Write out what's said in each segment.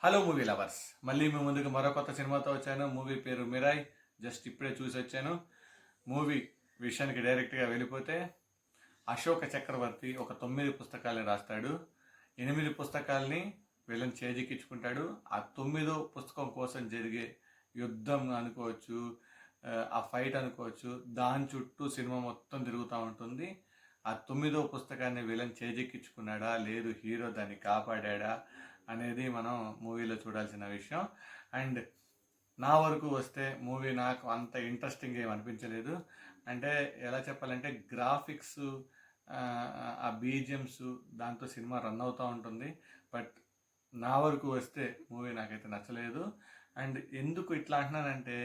Hello movie lovers, మళ్ళీ మీ ముందుకు మరో కొత్త సినిమాతో వచ్చాను. మూవీ పేరు మిరాయ్. జస్ట్ ఇప్పుడే చూసి వచ్చాను. మూవీ విషయానికి డైరెక్ట్గా వెళ్ళిపోతే, అశోక చక్రవర్తి ఒక 9 పుస్తకాలని రాస్తాడు. 8 పుస్తకాలని వీళ్ళని చేజిక్కించుకుంటాడు. ఆ 9వ పుస్తకం కోసం జరిగే యుద్ధం అనుకోవచ్చు, ఆ ఫైట్ అనుకోవచ్చు, దాని చుట్టూ సినిమా మొత్తం తిరుగుతూ ఉంటుంది. ఆ 9వ పుస్తకాన్ని వీళ్ళని చేజిక్కించుకున్నాడా, లేదు హీరో దాన్ని కాపాడా అనేది మనం మూవీలో చూడాల్సిన విషయం. అండ్ నా వరకు వస్తే మూవీ నాకు అంత ఇంట్రెస్టింగ్ ఏమి అనిపించలేదు. అంటే ఎలా చెప్పాలంటే గ్రాఫిక్స్, ఆ బీజిఎమ్స్, దాంతో సినిమా రన్ అవుతూ ఉంటుంది. బట్ నా వరకు వస్తే మూవీ నాకైతే నచ్చలేదు. అండ్ ఎందుకు ఇట్లా అంటున్నానంటే,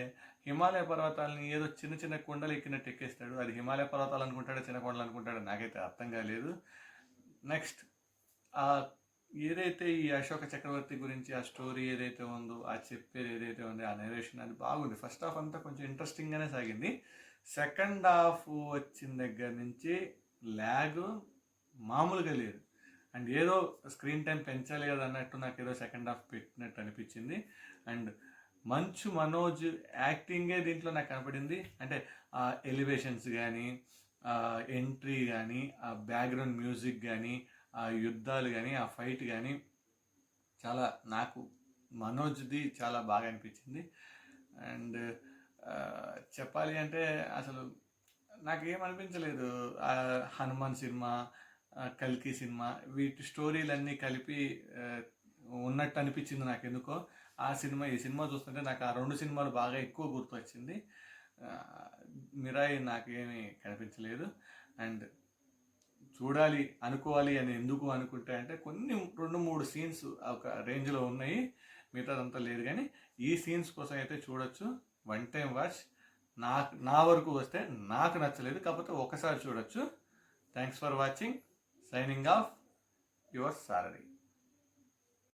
హిమాలయ పర్వతాలని ఏదో చిన్న చిన్న కొండలు ఎక్కినట్టు ఎక్కేస్తాడు. అది హిమాలయ పర్వతాలు అనుకుంటాడో చిన్న కొండలు అనుకుంటాడో నాకైతే అర్థం కాలేదు. నెక్స్ట్, ఏదైతే ఈ అశోక చక్రవర్తి గురించి ఆ స్టోరీ ఏదైతే ఉందో, ఆ చెప్పేది ఏదైతే ఉందో, ఆ నెరేషన్ అది బాగుంది. ఫస్ట్ హాఫ్ అంతా కొంచెం ఇంట్రెస్టింగ్గానే సాగింది. సెకండ్ హాఫ్ వచ్చిన దగ్గర నుంచి ల్యాగ్ మామూలుగా లేదు. అండ్ ఏదో స్క్రీన్ టైం పెంచాలి కదా అన్నట్టు నాకు ఏదో సెకండ్ హాఫ్ పెట్టినట్టు అనిపించింది. అండ్ మంచు మనోజ్ యాక్టింగే దీంట్లో నాకు కనపడింది. అంటే ఆ ఎలివేషన్స్ కానీ, ఎంట్రీ కానీ, ఆ బ్యాక్గ్రౌండ్ మ్యూజిక్ కానీ, ఆ యుద్ధాలు కానీ, ఆ ఫైట్ కానీ చాలా నాకు మనోజ్ది చాలా బాగా అనిపించింది. అండ్ చెప్పాలి అంటే అసలు నాకేమనిపించలేదు. హనుమాన్ సినిమా, కల్కి సినిమా, వీటి స్టోరీలన్నీ కలిపి ఉన్నట్టు అనిపించింది నాకు ఎందుకో. ఆ సినిమా ఈ సినిమా చూస్తుంటే నాకు ఆ 2 సినిమాలు బాగా ఎక్కువ గుర్తొచ్చింది. మిరాయి నాకేమీ కనిపించలేదు. అండ్ చూడాలి అనుకోవాలి అని ఎందుకు అనుకుంటే అంటే, కొన్ని 2-3 సీన్స్ ఒక రేంజ్లో ఉన్నాయి, మిగతాదంతా లేదు. కానీ ఈ సీన్స్ కోసం అయితే చూడొచ్చు. One time watch. నా వరకు వస్తే నాకు నచ్చలేదు, కాకపోతే ఒకసారి చూడొచ్చు. Thanks for watching. Signing off, your Sarathi.